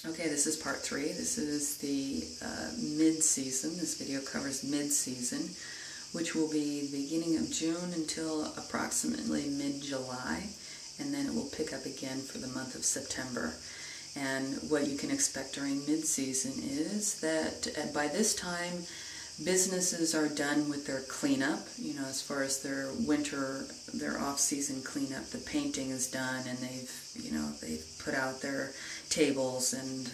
Okay, this is part 3. This is the mid-season. This video covers mid-season, which will be the beginning of June until approximately mid-July, and then it will pick up again for the month of September. And what you can expect during mid-season is that by this time, businesses are done with their cleanup, as far as their off-season cleanup. The painting is done, and they've put out their tables, and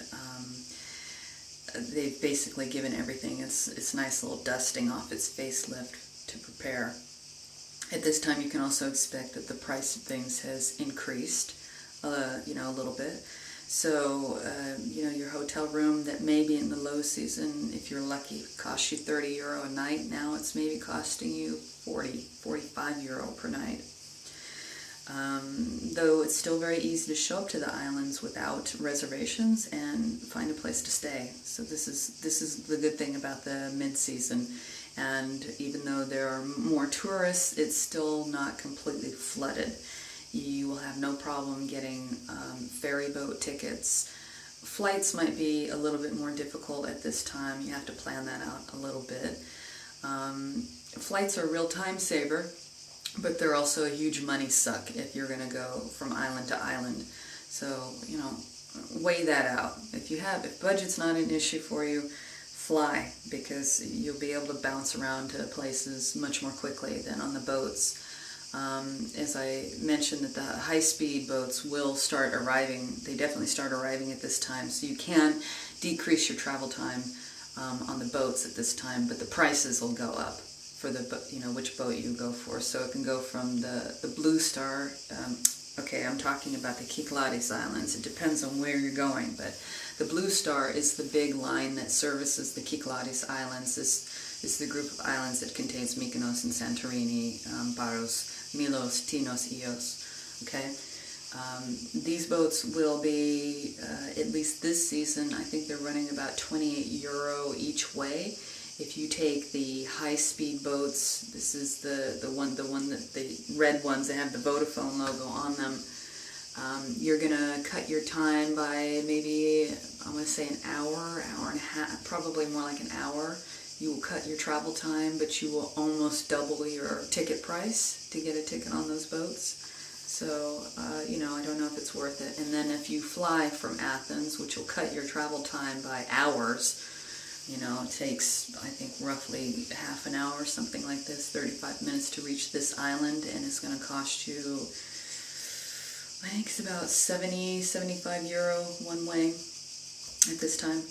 they've basically given everything its nice little dusting off its facelift to prepare. At this time, you can also expect that the price of things has increased, a little bit. So, your hotel room that may be in the low season, if you're lucky, costs you €30 a night. Now it's maybe costing you 40, 45 euro per night. Though it's still very easy to show up to the islands without reservations and find a place to stay. So this is the good thing about the mid-season. And even though there are more tourists, it's still not completely flooded. You will have no problem getting ferry boat tickets. Flights might be a little bit more difficult at this time. You have to plan that out a little bit. Flights are a real time saver, but they're also a huge money suck if you're going to go from island to island. So, weigh that out. If budget's not an issue for you, fly, because you'll be able to bounce around to places much more quickly than on the boats. As I mentioned, that the high-speed boats will start arriving. They definitely start arriving at this time, so you can decrease your travel time on the boats at this time, but the prices will go up for which boat you go for. So it can go from the Blue Star. Okay, I'm talking about the Cyclades Islands. It depends on where you're going, but the Blue Star is the big line that services the Cyclades Islands. This is the group of islands that contains Mykonos and Santorini, Paros, Milos, Tinos, Ios. Okay, these boats will be, at least this season, I think they're running about €28 each way. If you take the high-speed boats, this is the one that the red ones that have the Vodafone logo on them. You're gonna cut your time by maybe, I'm gonna say an hour and a half, probably more like an hour. You will cut your travel time, but you will almost double your ticket price to get a ticket on those boats. So, I don't know if it's worth it. And then if you fly from Athens, which will cut your travel time by hours, it takes, I think, roughly half an hour, something like this, 35 minutes to reach this island, and it's going to cost you, I think it's about 70, 75 euro one way at this time.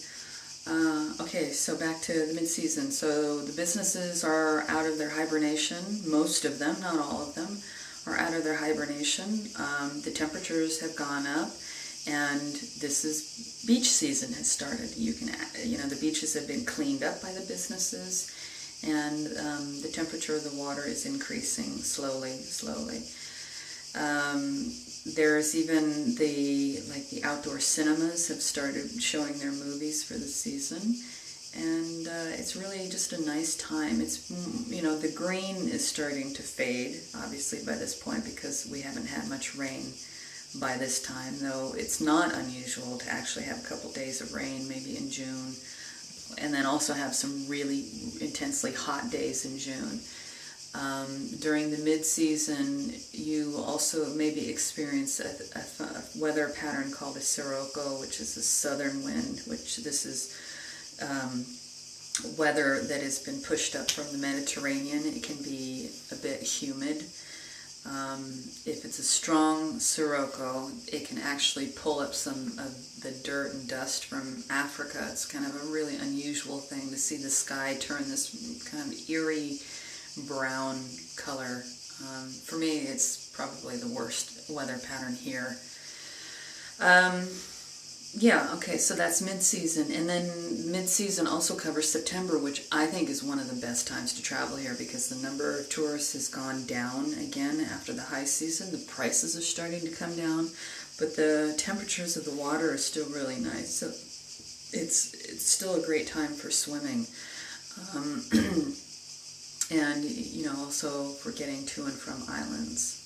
Okay, so back to the mid-season. So the businesses are out of their hibernation. Most of them, not all of them, are out of their hibernation. The temperatures have gone up, and this is beach season has started. The beaches have been cleaned up by the businesses, and the temperature of the water is increasing slowly. There's even the outdoor cinemas have started showing their movies for the season, and it's really just a nice time. It's, the green is starting to fade, obviously, by this point, because we haven't had much rain by this time, though it's not unusual to actually have a couple days of rain, maybe in June, and then also have some really intensely hot days in June. During the mid-season, you also maybe experience a weather pattern called a sirocco, which is a southern wind, which this is weather that has been pushed up from the Mediterranean. It can be a bit humid. If it's a strong sirocco, it can actually pull up some of the dirt and dust from Africa. It's kind of a really unusual thing to see the sky turn this kind of eerie brown color. For me, it's probably the worst weather pattern here. Okay, so that's mid-season, and then mid-season also covers September, which I think is one of the best times to travel here because the number of tourists has gone down again after the high season. The prices are starting to come down, but the temperatures of the water are still really nice, so it's still a great time for swimming. And, also for getting to and from islands.